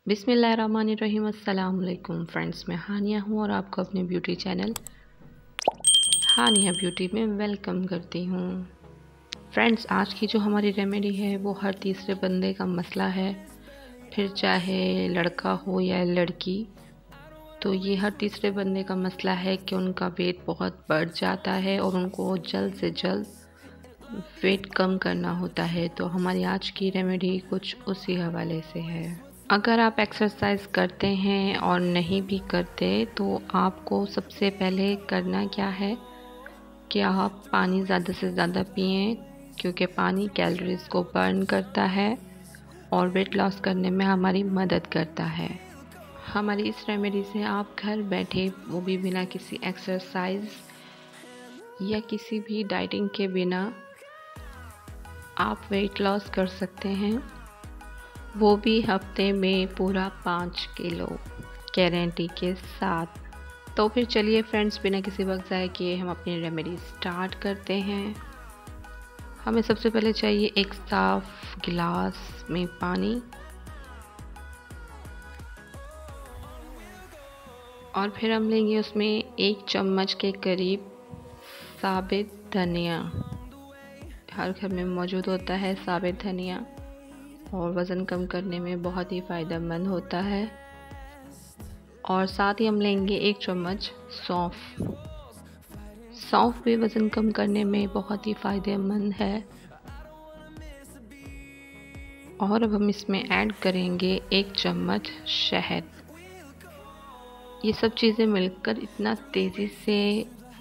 बिस्मिल्लाहिर्रहमानिर्रहीम। अस्सलाम वालेकुम फ्रेंड्स, मैं हानिया हूँ और आपको अपने ब्यूटी चैनल हानिया ब्यूटी में वेलकम करती हूँ। फ्रेंड्स, आज की जो हमारी रेमेडी है वो हर तीसरे बंदे का मसला है, फिर चाहे लड़का हो या लड़की। तो ये हर तीसरे बंदे का मसला है कि उनका वेट बहुत बढ़ जाता है और उनको जल्द से जल्द वेट कम करना होता है। तो हमारी आज की रेमेडी कुछ उसी हवाले से है। अगर आप एक्सरसाइज करते हैं और नहीं भी करते तो आपको सबसे पहले करना क्या है कि आप पानी ज़्यादा से ज़्यादा पिएं, क्योंकि पानी कैलोरीज को बर्न करता है और वेट लॉस करने में हमारी मदद करता है। हमारी इस रेमेडी से आप घर बैठे, वो भी बिना किसी एक्सरसाइज या किसी भी डाइटिंग के बिना, आप वेट लॉस कर सकते हैं, वो भी हफ्ते में पूरा 5 किलो गारंटी के साथ। तो फिर चलिए फ्रेंड्स, बिना किसी वक्त ज़ाया किए हम अपनी रेमेडी स्टार्ट करते हैं। हमें सबसे पहले चाहिए एक साफ गिलास में पानी, और फिर हम लेंगे उसमें 1 चम्मच के करीब साबित धनिया। हर घर में मौजूद होता है साबित धनिया और वज़न कम करने में बहुत ही फ़ायदेमंद होता है। और साथ ही हम लेंगे 1 चम्मच सौंफ। सौंफ भी वज़न कम करने में बहुत ही फ़ायदेमंद है। और अब हम इसमें ऐड करेंगे 1 चम्मच शहद। ये सब चीज़ें मिलकर इतना तेज़ी से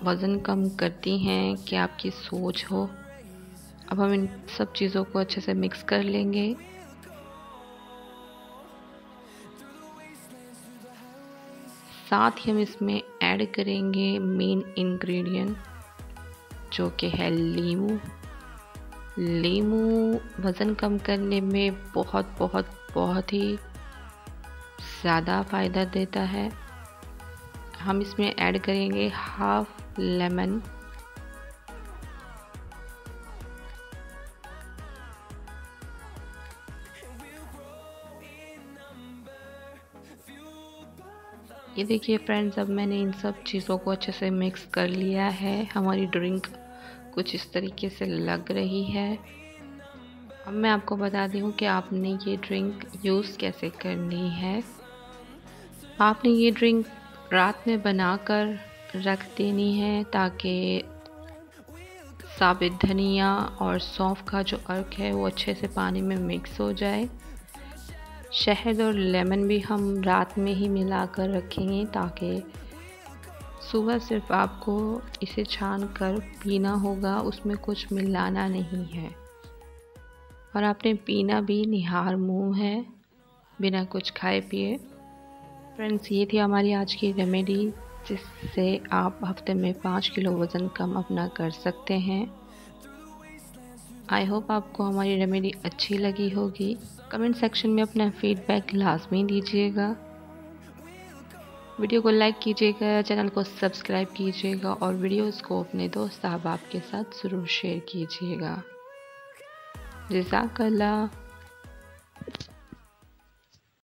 वज़न कम करती हैं कि आपकी सोच हो। अब हम इन सब चीज़ों को अच्छे से मिक्स कर लेंगे। साथ ही हम इसमें ऐड करेंगे मेन इंग्रेडिएंट, जो कि है लीमू। लीमू वज़न कम करने में बहुत ही ज़्यादा फ़ायदा देता है। हम इसमें ऐड करेंगे हाफ लेमन। ये देखिए फ्रेंड्स, अब मैंने इन सब चीज़ों को अच्छे से मिक्स कर लिया है। हमारी ड्रिंक कुछ इस तरीके से लग रही है। अब मैं आपको बता दूँ कि आपने ये ड्रिंक यूज़ कैसे करनी है। आपने ये ड्रिंक रात में बनाकर रख देनी है, ताकि साबित धनिया और सौंफ का जो अर्क है वो अच्छे से पानी में मिक्स हो जाए। शहद और लेमन भी हम रात में ही मिला कर रखेंगे, ताकि सुबह सिर्फ आपको इसे छान कर पीना होगा, उसमें कुछ मिलाना नहीं है। और आपने पीना भी निहार मुँह है, बिना कुछ खाए पिए। फ्रेंड्स, ये थी हमारी आज की रेमेडी, जिससे आप हफ्ते में 5 किलो वज़न कम अपना कर सकते हैं। आई होप आपको हमारी रेमेडी अच्छी लगी होगी। कमेंट सेक्शन में अपना फीडबैक लाजमी दीजिएगा। वीडियो को लाइक कीजिएगा, चैनल को सब्सक्राइब कीजिएगा और वीडियोस को अपने दोस्त अहबाब के साथ ज़रूर शेयर कीजिएगा। जज़ाकल्लाह।